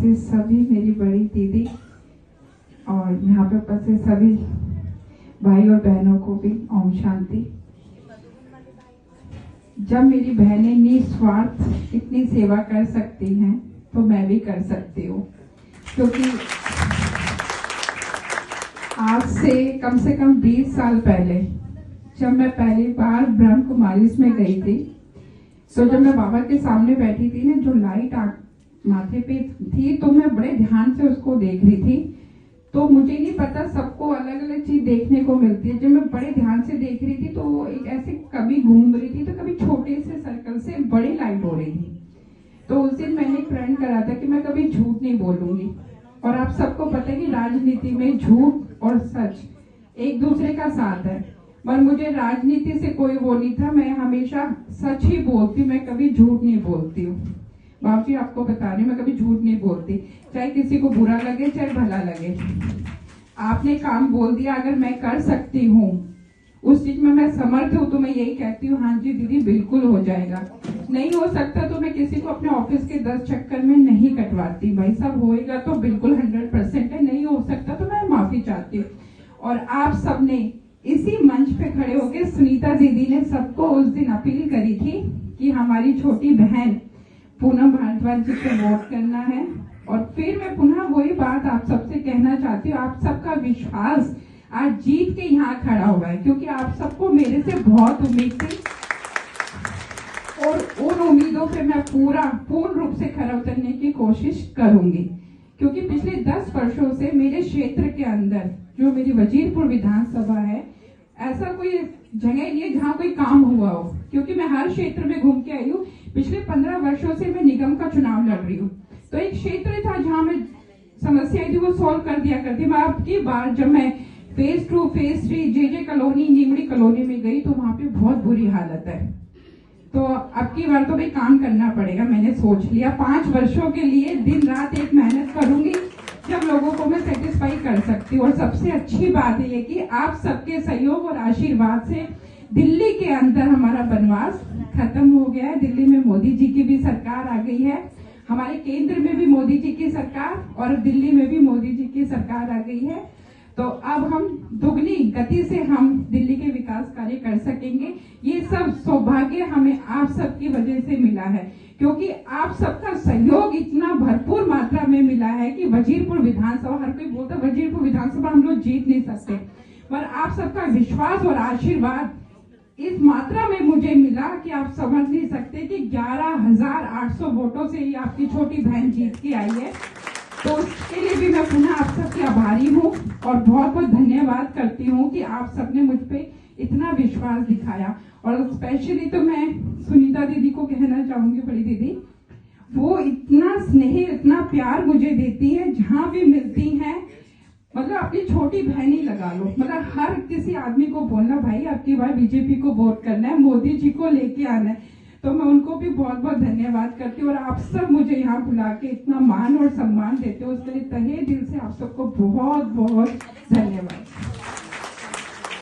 उपस्थित सभी मेरी बड़ी दीदी और यहाँ पे उपस्थित सभी भाई और बहनों को भी ओम शांति। जब मेरी बहनें निस्वार्थ इतनी सेवा कर सकती हैं तो मैं भी कर सकती हूँ, क्योंकि आज से कम 20 साल पहले जब मैं पहली बार ब्रह्म कुमारीज में गई थी, तो जब मैं बाबा के सामने बैठी थी ना, जो लाइट माथे पे थी, तो मैं बड़े ध्यान से उसको देख रही थी। तो मुझे नहीं पता, सबको अलग अलग चीज देखने को मिलती है। जब मैं बड़े ध्यान से देख रही थी तो एक ऐसे कभी घूम रही थी तो कभी छोटे से सर्कल से बड़ी लाइट हो रही थी। तो उस दिन मैंने एक प्रण करा था कि मैं कभी झूठ नहीं बोलूंगी। और आप सबको पता है कि राजनीति में झूठ और सच एक दूसरे का साथ है, पर मुझे राजनीति से कोई वो नहीं था। मैं हमेशा सच ही बोलती हूँ, मैं कभी झूठ नहीं बोलती हूँ। बाबूजी आपको बता रही हूँ, मैं कभी झूठ नहीं बोलती, चाहे किसी को बुरा लगे चाहे भला लगे। आपने काम बोल दिया, अगर मैं कर सकती हूँ उस चीज में मैं समर्थ हूँ तो मैं यही कहती हूँ, हाँ जी दीदी बिल्कुल हो जाएगा। नहीं हो सकता तो मैं किसी को अपने ऑफिस के 10 चक्कर में नहीं कटवाती। भाई साहब होएगा तो बिल्कुल 100% है, नहीं हो सकता तो मैं माफी चाहती हूँ। और आप सबने इसी मंच पे खड़े होकर, सुनीता दीदी ने सबको उस दिन अपील करी थी कि हमारी छोटी बहन पूनम भारद्वाज जी को वोट करना है। और फिर मैं पुनः वही बात आप सबसे कहना चाहती हूँ, आप सबका विश्वास आज जीत के यहाँ खड़ा हुआ है, क्योंकि आप सबको मेरे से बहुत उम्मीद थी और उन उम्मीदों पे मैं पूर्ण रूप से खरा उतरने की कोशिश करूंगी। क्योंकि पिछले 10 वर्षों से मेरे क्षेत्र के अंदर, जो मेरी वजीरपुर विधानसभा है, ऐसा कोई जगह नहीं है जहाँ कोई काम हुआ हो, क्योंकि मैं हर क्षेत्र में घूम के आई हूँ। पिछले 15 वर्षों से मैं निगम का चुनाव लड़ रही हूँ, तो एक क्षेत्र था जहाँ मैं समस्या थी वो सॉल्व कर दिया करती। मैं आपकी बार जब मैं फेज 2, फेज 3, जे कॉलोनी, नीमड़ी कॉलोनी में गई तो वहां पे बहुत बुरी हालत है। तो अब की बार तो भाई काम करना पड़ेगा, मैंने सोच लिया। 5 वर्षों के लिए दिन रात एक मेहनत करूंगी, जब लोगों को मैं सेटिस्फाई कर सकती हूँ। और सबसे अच्छी बात है कि आप सबके सहयोग और आशीर्वाद से दिल्ली के अंदर हमारा वनवास खत्म हो गया है। दिल्ली में मोदी जी की भी सरकार आ गई है, हमारे केंद्र में भी मोदी जी की सरकार और दिल्ली में भी मोदी जी की सरकार आ गई है। तो अब हम दुगनी गति से हम दिल्ली के विकास कार्य कर सकेंगे। ये सब सौभाग्य हमें आप सबकी वजह से मिला है, क्योंकि आप सबका सहयोग इतना भरपूर मात्रा में मिला है कि वजीरपुर विधानसभा, हर कोई बोलता है वजीरपुर विधानसभा हम लोग जीत नहीं सकते, पर आप सबका विश्वास और आशीर्वाद इस मात्रा में मुझे मिला कि आप समझ नहीं सकते कि 11,800 वोटों से ही आपकी छोटी बहन जीत के आई है। तो उसके लिए भी मैं पुनः आप सबकी आभारी हूँ और बहुत बहुत धन्यवाद करती हूँ कि आप सबने मुझ पे इतना विश्वास दिखाया। और स्पेशली तो मैं सुनीता दीदी को कहना चाहूंगी, बड़ी दीदी, वो इतना स्नेह इतना प्यार मुझे देती है, जहाँ भी मिलती हैं, मतलब अपनी छोटी बहन ही लगा लो। मतलब हर किसी आदमी को बोलना, भाई आपकी बार बीजेपी को वोट करना है, मोदी जी को लेके आना है। तो मैं उनको भी बहुत बहुत धन्यवाद करती हूँ। और आप सब मुझे यहाँ बुला के इतना मान और सम्मान देते हो, उसके लिए तहे दिल से आप सबको बहुत बहुत धन्यवाद।